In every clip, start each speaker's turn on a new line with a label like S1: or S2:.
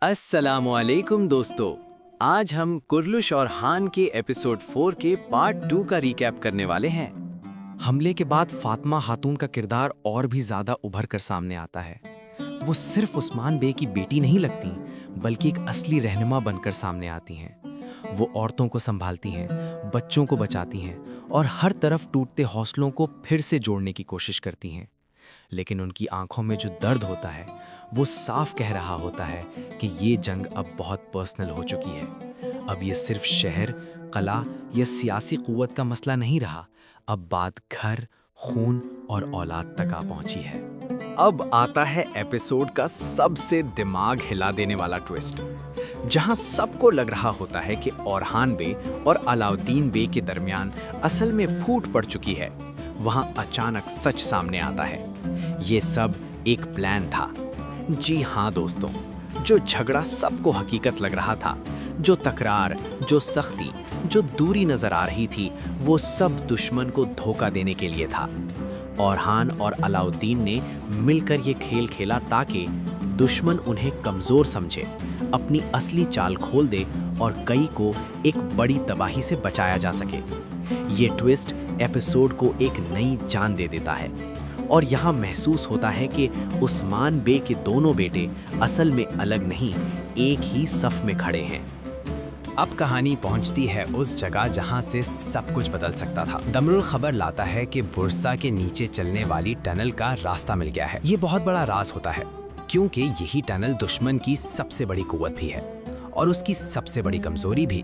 S1: अस्सलामुअलैकुम दोस्तों। आज हम कुर्लुश और हान के एपिसोड 4 के पार्ट 2 का रिकैप करने वाले हैं।
S2: हमले के बाद फातिमा खातून का किरदार और भी ज्यादा उभर कर सामने आता है। वो सिर्फ उस्मान बे की बेटी नहीं लगती, बल्कि एक असली रहनुमा बनकर सामने आती हैं। वो औरतों को संभालती हैं, बच्चों को बचाती हैं और हर तरफ टूटते हौसलों को फिर से जोड़ने की कोशिश करती हैं। लेकिन उनकी आंखों में जो दर्द होता है, वो साफ कह रहा होता है कि ये जंग अब बहुत पर्सनल हो चुकी है। अब ये सिर्फ शहर, कला या सियासी कुव्वत का मसला नहीं रहा। अब बात घर, खून और औलाद तक आ पहुंची है।
S1: अब आता है एपिसोड का सबसे दिमाग हिला देने वाला ट्विस्ट, जहां सबको लग रहा होता है कि औरहान बे और अलाउद्दीन बे के दरमियान असल में फूट पड़ चुकी है। वहां अचानक सच सामने आता है। ये सब एक प्लान था। जी हाँ दोस्तों, जो झगड़ा सबको हकीकत लग रहा था, जो तकरार, जो सख्ती, जो दूरी नजर आ रही थी, वो सब दुश्मन को धोखा देने के लिए था। औरहान और अलाउद्दीन ने मिलकर ये खेल खेला ताकि दुश्मन उन्हें कमजोर समझे, अपनी असली चाल खोल दे और कई को एक बड़ी तबाही से बचाया जा सके। ये ट्विस्ट एपिसोड को एक नई जान दे देता है और यहाँ महसूस होता है कि उस्मान बे के दोनों बेटे असल में अलग नहीं, एक ही सफ में खड़े हैं। अब कहानी पहुंचती है उस जगह जहां से सब कुछ बदल सकता था। दमरुल खबर लाता है कि बुरसा के नीचे चलने वाली टनल का रास्ता मिल गया है। ये बहुत बड़ा राज होता है, क्योंकि यही टनल दुश्मन की सबसे बड़ी कुव्वत भी है और उसकी सबसे बड़ी कमजोरी भी।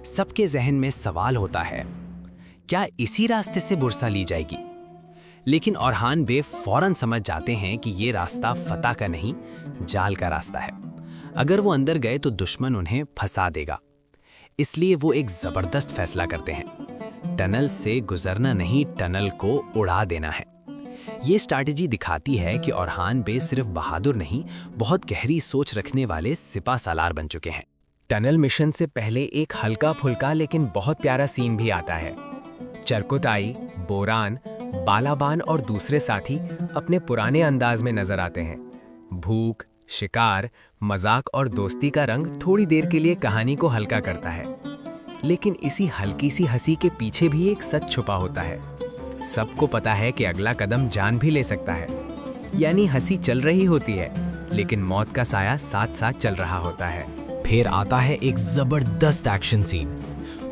S1: सबके जहन में सवाल होता है, क्या इसी रास्ते से बुरसा ली जाएगी? लेकिन औरहान बे फौरन समझ जाते हैं कि ये रास्ता फतह का नहीं, जाल का रास्ता है। अगर वो अंदर गए तो दुश्मन उन्हें फंसा देगा। इसलिए वो एक जबरदस्त फैसला करते हैं। टनल से गुजरना नहीं, टनल को उड़ा देना है। ये स्ट्रैटेजी दिखाती है कि औरहान बे सिर्फ बहादुर नहीं, बहुत गहरी सोच रखने वाले सिपा सालार बन चुके हैं। टनल मिशन से पहले एक हल्का फुल्का लेकिन बहुत प्यारा सीन भी आता है। चरकुताई, बोरान, बालाबान और दूसरे साथी अपने पुराने अंदाज में नजर आते हैं। भूख, शिकार, मजाक और दोस्ती का रंग थोड़ी देर के लिए कहानी को हल्का करता है। लेकिन इसी हल्की सी हंसी के पीछे भी एक सच छुपा होता है। सबको पता है कि अगला कदम जान भी ले सकता है। यानी हंसी चल रही होती है, लेकिन मौत का साया साथ साथ चल रहा होता है। फिर आता है एक जबरदस्त एक्शन सीन।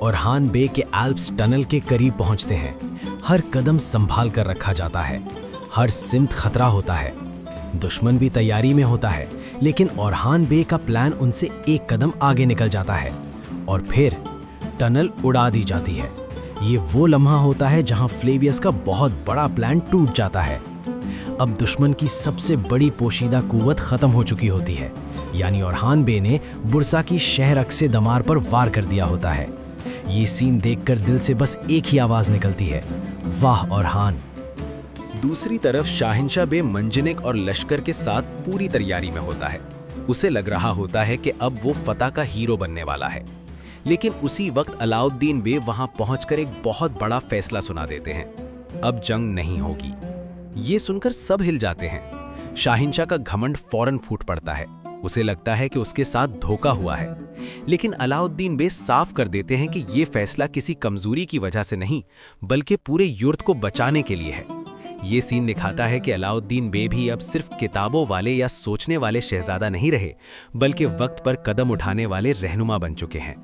S1: औरहान बे के एल्प्स टनल के करीब पहुंचते हैं। हर कदम संभाल कर रखा जाता है, हर सिमत खतरा होता है। दुश्मन भी तैयारी में होता है, लेकिन औरहान बे का प्लान उनसे एक कदम आगे निकल जाता है और फिर टनल उड़ा दी जाती है। ये वो लम्हा होता है जहां फ्लेवियस का बहुत बड़ा प्लान टूट जाता है। अब दुश्मन की सबसे बड़ी पोशीदा कुव्वत खत्म हो चुकी होती है, यानी औरहान बे ने बुरसा की शहर अक्से दमार पर वार कर दिया होता है। ये सीन देखकर दिल से बस एक ही आवाज निकलती है, वाह औरहान। दूसरी तरफ शाहिनशाह बे मंजनिक और लश्कर के साथ पूरी तैयारी में होता है। उसे लग रहा होता है कि अब वो फतह का हीरो बनने वाला है। लेकिन उसी वक्त अलाउद्दीन बे वहां पहुंचकर एक बहुत बड़ा फैसला सुना देते हैं, अब जंग नहीं होगी। ये सुनकर सब हिल जाते हैं। शाहिनशाह का घमंड फौरन फूट पड़ता है। उसे लगता है कि उसके साथ धोखा हुआ है। लेकिन अलाउद्दीन बे साफ कर देते हैं कि ये फैसला किसी कमजोरी की वजह से नहीं, बल्कि पूरे युर्त को बचाने के लिए है। ये सीन दिखाता है कि अलाउद्दीन बे भी अब सिर्फ किताबों वाले या सोचने वाले शहजादा नहीं रहे, बल्कि वक्त पर कदम उठाने वाले रहनुमा बन चुके हैं।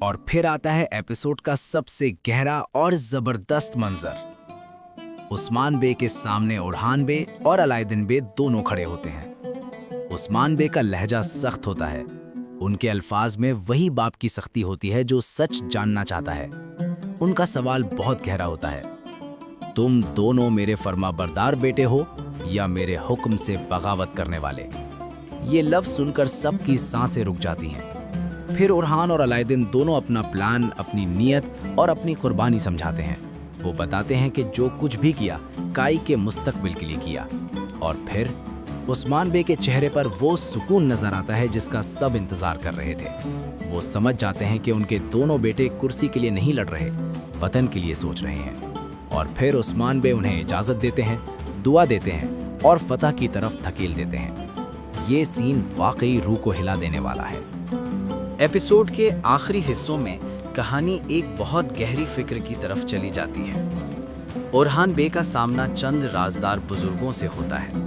S1: और फिर आता है एपिसोड का सबसे गहरा और जबरदस्त मंजर। उस्मान बे के सामने औरहान बे और अलाउद्दीन बे दोनों खड़े होते हैं। उस्मान बे का लहजा सख्त होता है। उनके अल्फाज में वही बाप की सख्ती होती है जो सच जानना चाहता है। उनका सवाल बहुत गहरा होता है, तुम दोनों मेरे फरमाबरदार बेटे हो या मेरे हुक्म से बगावत करने वाले? ये लफ्ज सुनकर सबकी सांसें रुक जाती हैं। फिर औरहान और अलाउद्दीन दोनों अपना प्लान, अपनी नीयत और अपनी कुर्बानी समझाते हैं। वो बताते हैं कि जो कुछ भी किया काई के मुस्तकबिल के लिए किया। और फिर उस्मान बे के चेहरे पर वो सुकून नजर आता है जिसका सब इंतजार कर रहे थे। वो समझ जाते हैं कि उनके दोनों बेटे कुर्सी के लिए नहीं लड़ रहे, वतन के लिए सोच रहे हैं। और फिर उस्मान बे उन्हें इजाजत देते हैं, दुआ देते हैं और फतह की तरफ धकेल देते हैं। ये सीन वाकई रूह को हिला देने वाला है। एपिसोड के आखिरी हिस्सों में कहानी एक बहुत गहरी फिक्र की तरफ चली जाती है। ओरहान बे का सामना चंद राजदार बुजुर्गों से होता है।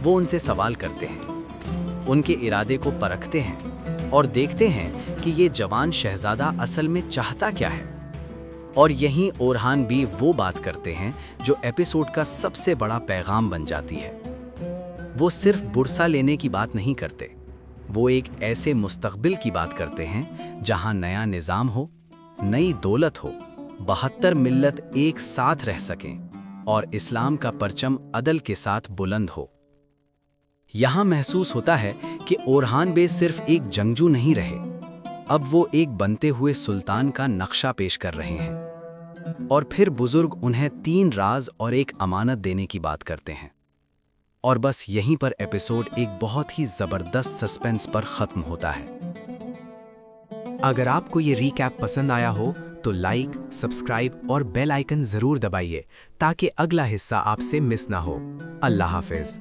S1: वो उनसे सवाल करते हैं, उनके इरादे को परखते हैं और देखते हैं कि ये जवान शहजादा असल में चाहता क्या है। और यहीं ओरहान भी वो बात करते हैं जो एपिसोड का सबसे बड़ा पैगाम बन जाती है। वो सिर्फ बुरसा लेने की बात नहीं करते, वो एक ऐसे मुस्तकबिल की बात करते हैं जहां नया निज़ाम हो, नई दौलत हो, 72 मिल्लत एक साथ रह सकें और इस्लाम का परचम अदल के साथ बुलंद हो। यहां महसूस होता है कि ओरहान बे सिर्फ एक जंगजू नहीं रहे, अब वो एक बनते हुए सुल्तान का नक्शा पेश कर रहे हैं। और फिर बुजुर्ग उन्हें 3 राज और एक अमानत देने की बात करते हैं। और बस यहीं पर एपिसोड एक बहुत ही जबरदस्त सस्पेंस पर खत्म होता है।
S2: अगर आपको ये रीकैप पसंद आया हो तो लाइक, सब्सक्राइब और बेल आइकन जरूर दबाइए ताकि अगला हिस्सा आपसे मिस ना हो। अल्लाह हाफिज।